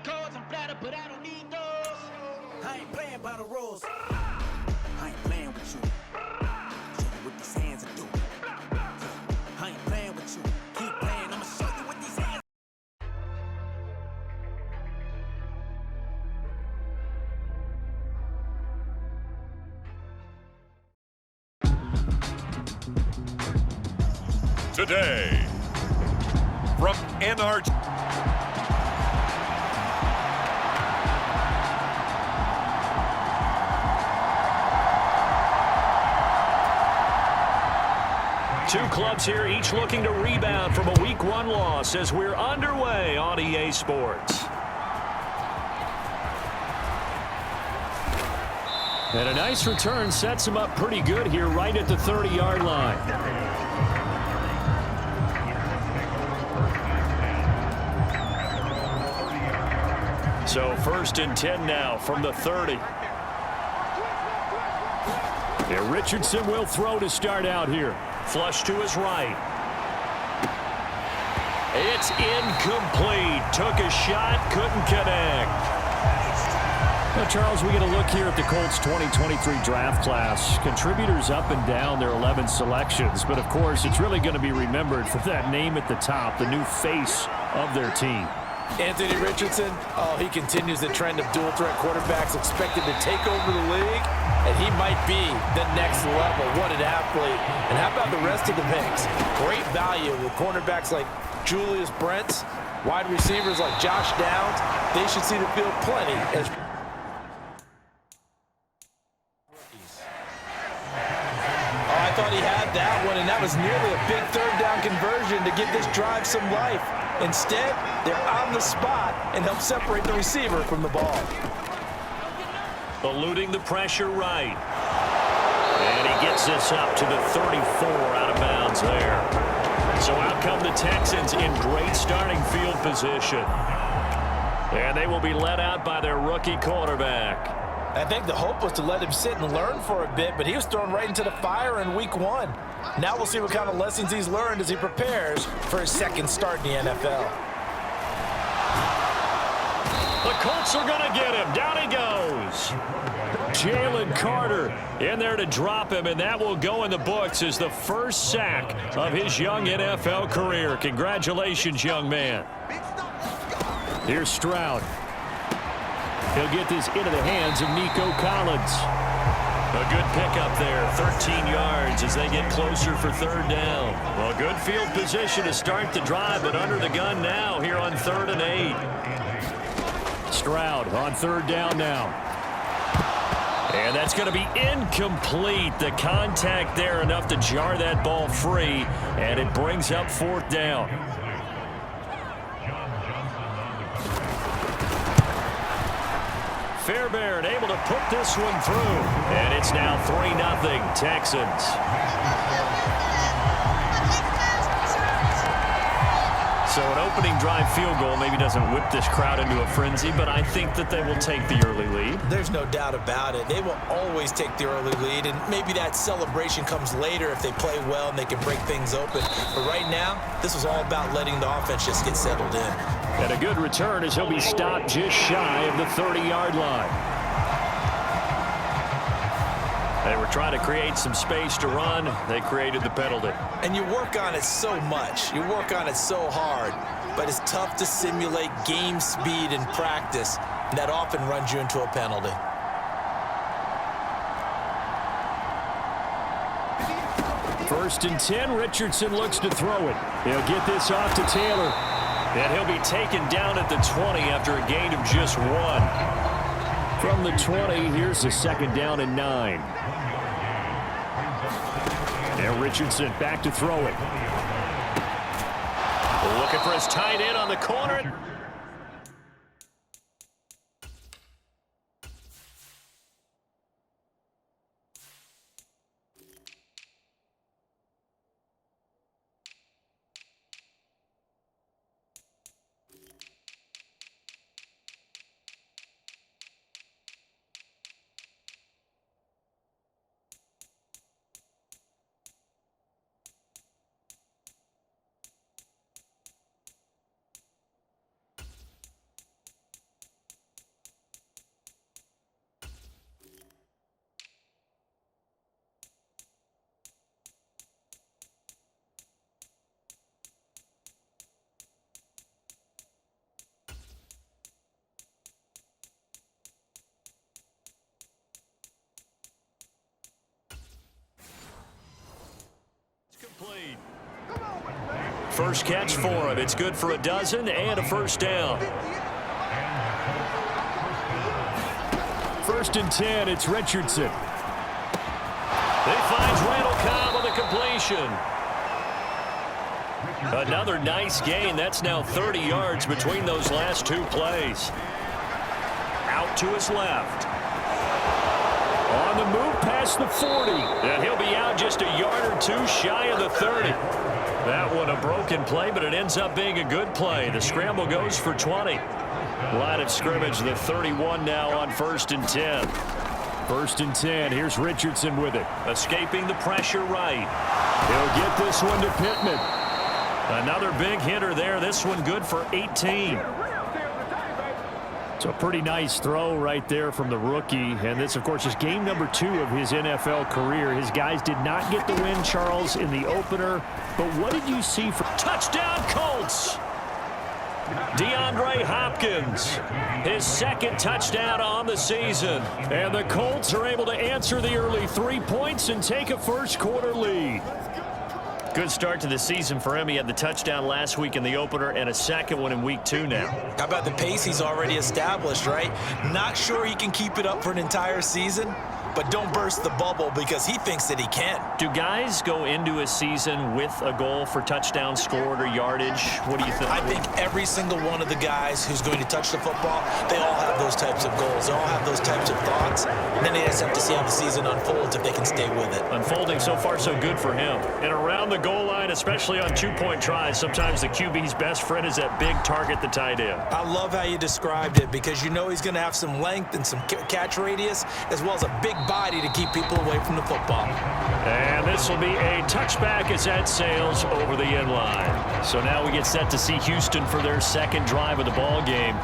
Cards I'm flattered, but I don't need those. I ain't playing by the rules. I ain't playing with you. Show you what these hands are doing. I ain't playing with you. Keep playing, I'ma show you what these hands. Today, from NRG. Two clubs here, each looking to rebound from a Week 1 loss as we're underway on EA Sports. And a nice return sets him up pretty good here right at the 30-yard line. So 1st and 10 now from the 30. Yeah, Richardson will throw to start out here. Flush to his right. It's incomplete. Took a shot, couldn't connect. Now, Charles, we get a look here at the Colts 2023 draft class. Contributors up and down their 11 selections. But, of course, it's really going to be remembered for that name at the top, the new face of their team. Anthony Richardson, he continues the trend of dual-threat quarterbacks expected to take over the league, and he might be the next level. What an athlete. And how about the rest of the picks? Great value with cornerbacks like Julius Brents, wide receivers like Josh Downs. They should see the field plenty as rookies. I thought he had that one, and that was nearly a big third-down conversion to give this drive some life. Instead, they're on the spot and help separate the receiver from the ball. Eluding the pressure right. And he gets this up to the 34 out of bounds there. So out come the Texans in great starting field position. And they will be led out by their rookie quarterback. I think the hope was to let him sit and learn for a bit, but he was thrown right into the fire in Week 1. Now we'll see what kind of lessons he's learned as he prepares for his second start in the NFL. The Colts are going to get him. Down he goes. Jalen Carter in there to drop him, and that will go in the books as the first sack of his young NFL career. Congratulations, young man. Here's Stroud. He'll get this into the hands of Nico Collins. A good pickup there, 13 yards as they get closer for third down. Well, good field position to start the drive, but under the gun now here on 3rd and 8. Stroud on 3rd down now. And that's going to be incomplete. The contact there enough to jar that ball free, and it brings up 4th down. Fairbairn able to put this one through. And it's now 3-0 Texans. So an opening drive field goal maybe doesn't whip this crowd into a frenzy, but I think that they will take the early lead. There's no doubt about it. They will always take the early lead, and maybe that celebration comes later if they play well and they can break things open. But right now, this was all about letting the offense just get settled in. And a good return as he'll be stopped just shy of the 30-yard line. They were trying to create some space to run. They created the penalty. And you work on it so much. You work on it so hard. But it's tough to simulate game speed in practice. And that often runs you into a penalty. First and 10, Richardson looks to throw it. He'll get this off to Taylor. And he'll be taken down at the 20 after a gain of just 1. From the 20, here's the 2nd down and 9. And Richardson back to throw it. Looking for his tight end on the corner. first catch for him. It's good for a dozen and a first down. 1st and 10, it's Richardson. He finds Randall Cobb on the completion. Another nice gain. That's now 30 yards between those last two plays. Out to his left. On the move past the 40. And he'll be out just a yard or two shy of the 30. That one a broken play, but it ends up being a good play. The scramble goes for 20. Line of scrimmage, the 31 now on 1st and 10. 1st and 10. Here's Richardson with it. Escaping the pressure right. He'll get this one to Pittman. Another big hitter there. This one good for 18. So a pretty nice throw right there from the rookie. And this, of course, is game number 2 of his NFL career. His guys did not get the win, Charles, in the opener. But what did you see for touchdown Colts? DeAndre Hopkins, his 2nd touchdown on the season. And the Colts are able to answer the early 3 points and take a first-quarter lead. Good start to the season for him. He had the touchdown last week in the opener and a second one in week 2 now. How about the pace he's already established, right? Not sure he can keep it up for an entire season, but don't burst the bubble because he thinks that he can. Do guys go into a season with a goal for touchdown scored or yardage? What do you think? I think every single one of the guys who's going to touch the football, they all have those types of goals. They all have those types of thoughts. And then they just have to see how the season unfolds if they can stay with it. Unfolding so far so good for him. And around the goal line, especially on 2-point tries, sometimes the QB's best friend is that big target, the tight end. I love how you described it because you know he's going to have some length and some catch radius as well as a big body to keep people away from the football. And this will be a touchback as that sails over the end line. So now we get set to see Houston for their 2nd drive of the ball game.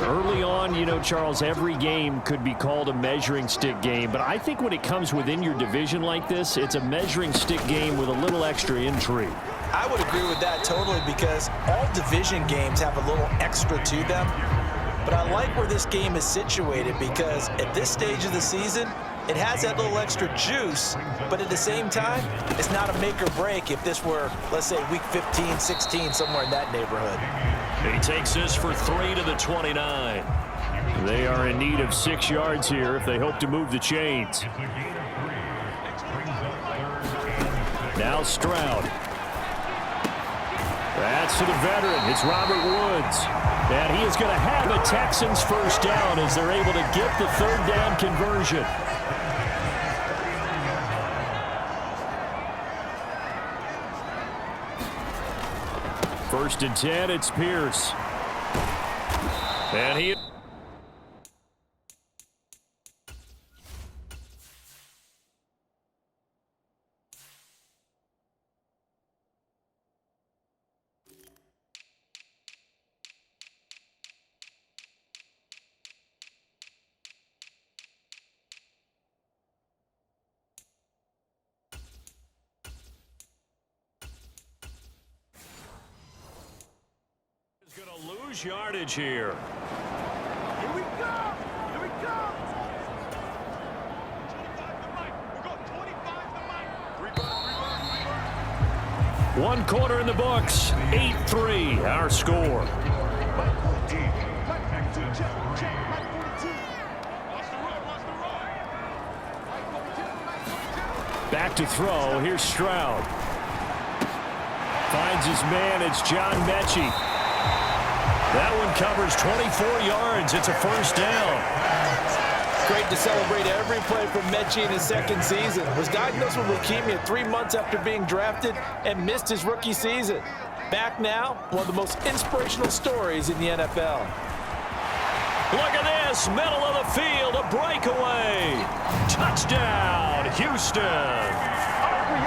Early on, you know, Charles, every game could be called a measuring stick game. But I think when it comes within your division like this, it's a measuring stick game with a little extra intrigue. I would agree with that totally because all division games have a little extra to them. But I like where this game is situated because at this stage of the season, it has that little extra juice, but at the same time, it's not a make or break if this were, let's say, week 15, 16, somewhere in that neighborhood. He takes this for 3 to the 29. They are in need of 6 yards here if they hope to move the chains. Now Stroud. That's to the veteran. It's Robert Woods. And he is going to have a Texans first down as they're able to get the 3rd down conversion. First and 10, it's Pierce. And he... lose yardage here. Here we go! Here we go! 1 quarter in the books. 8-3, our score. Back to throw. Here's Stroud. Finds his man. It's John Mechie. That one covers 24 yards. It's a first down. Great to celebrate every play from Mechie in his 2nd season. Was diagnosed with leukemia 3 months after being drafted and missed his rookie season. Back now, one of the most inspirational stories in the NFL. Look at this, middle of the field, a breakaway. Touchdown, Houston.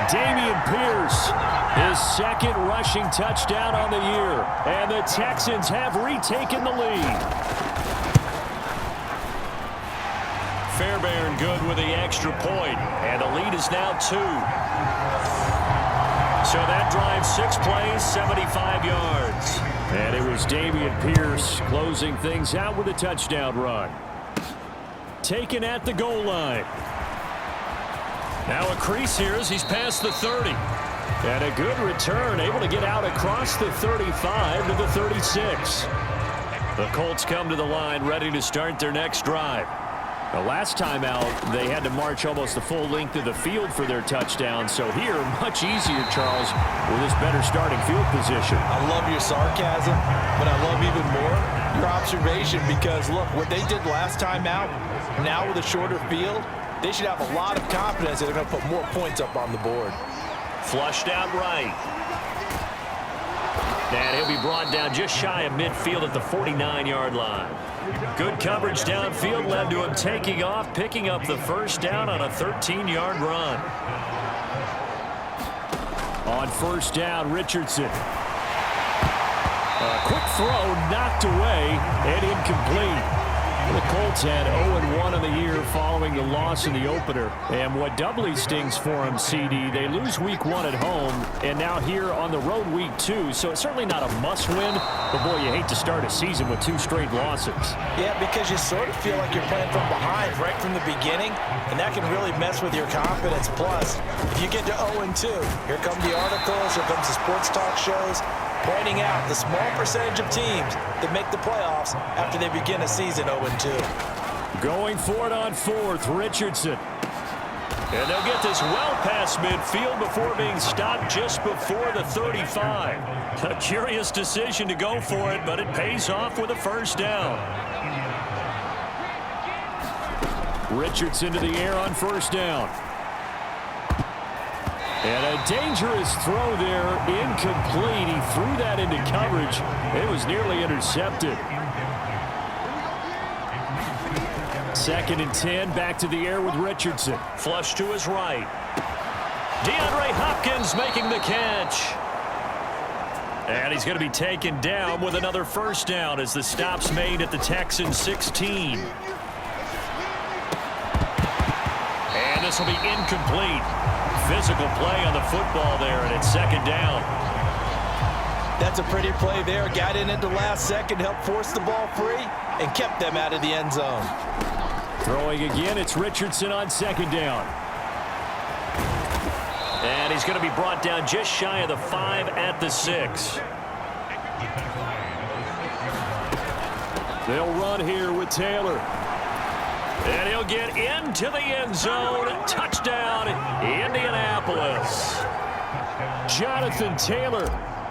Dameon Pierce, his 2nd rushing touchdown on the year. And the Texans have retaken the lead. Fairbairn good with the extra point, and the lead is now 2. So that drives 6 plays, 75 yards. And it was Dameon Pierce closing things out with a touchdown run. Taken at the goal line. Now a crease here as he's past the 30. And a good return, able to get out across the 35 to the 36. The Colts come to the line, ready to start their next drive. The last time out, they had to march almost the full length of the field for their touchdown. So here, much easier, Charles, with this better starting field position. I love your sarcasm, but I love even more your observation because, look, what they did last time out, now with a shorter field, they should have a lot of confidence that they're going to put more points up on the board. Flushed out right. And he'll be brought down just shy of midfield at the 49-yard line. Good coverage downfield led to him taking off, picking up the first down on a 13-yard run. On first down, Richardson. A quick throw knocked away and incomplete. The Colts had 0-1 in the year following the loss in the opener. And what doubly stings for them, CD, they lose week 1 at home, and now here on the road week 2. So it's certainly not a must-win, but boy, you hate to start a season with 2 straight losses. Yeah, because you sort of feel like you're playing from behind right from the beginning, and that can really mess with your confidence. Plus, if you get to 0-2, here come the articles, here comes the sports talk shows, pointing out the small percentage of teams that make the playoffs after they begin a season 0-2. Going for it on 4th, Richardson. And they'll get this well past midfield before being stopped just before the 35. A curious decision to go for it, but it pays off with a first down. Richardson to the air on first down. And a dangerous throw there, incomplete. He threw that into coverage. It was nearly intercepted. 2nd and 10, back to the air with Richardson. Flush to his right. DeAndre Hopkins making the catch. And he's going to be taken down with another first down as the stop's made at the Texans 16. And this will be incomplete. Physical play on the football there, and it's 2nd down. That's a pretty play there. Got in at the last second, helped force the ball free, and kept them out of the end zone. Throwing again, it's Richardson on 2nd down. And he's going to be brought down just shy of the 5 at the 6. They'll run here with Taylor. And he'll get into the end zone. Touchdown, Indianapolis. Jonathan Taylor,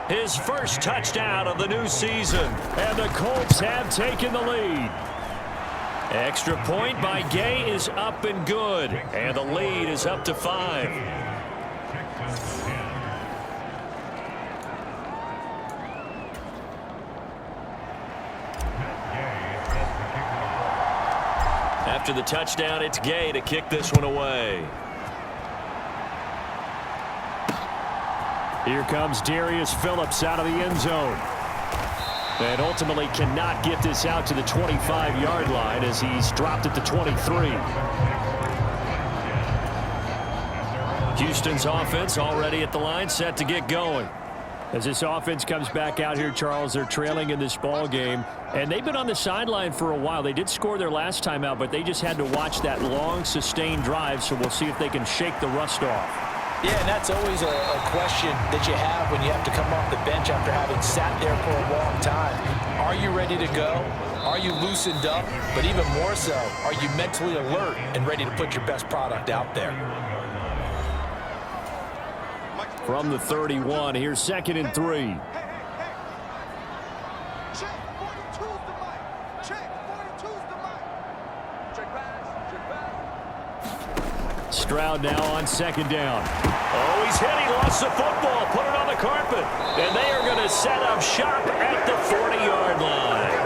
his first touchdown of the new season. And the Colts have taken the lead. Extra point by Gay is up and good. And the lead is up to 5. After the touchdown, it's Gay to kick this one away. Here comes Darius Phillips out of the end zone. And ultimately cannot get this out to the 25-yard line as he's dropped at the 23. Houston's offense already at the line, set to get going. As this offense comes back out here, Charles, they're trailing in this ball game, and they've been on the sideline for a while. They did score their last time out, but they just had to watch that long, sustained drive, so we'll see if they can shake the rust off. Yeah, and that's always a question that you have when you have to come off the bench after having sat there for a long time. Are you ready to go? Are you loosened up? But even more so, are you mentally alert and ready to put your best product out there? From the 31, here's 2nd and 3. Check, 42's the mic. Check, 42's the mic. Check pass, check pass. Stroud now on 2nd down. Oh, he's hit. He lost the football. Put it on the carpet. And they are going to set up shop at the 40-yard line.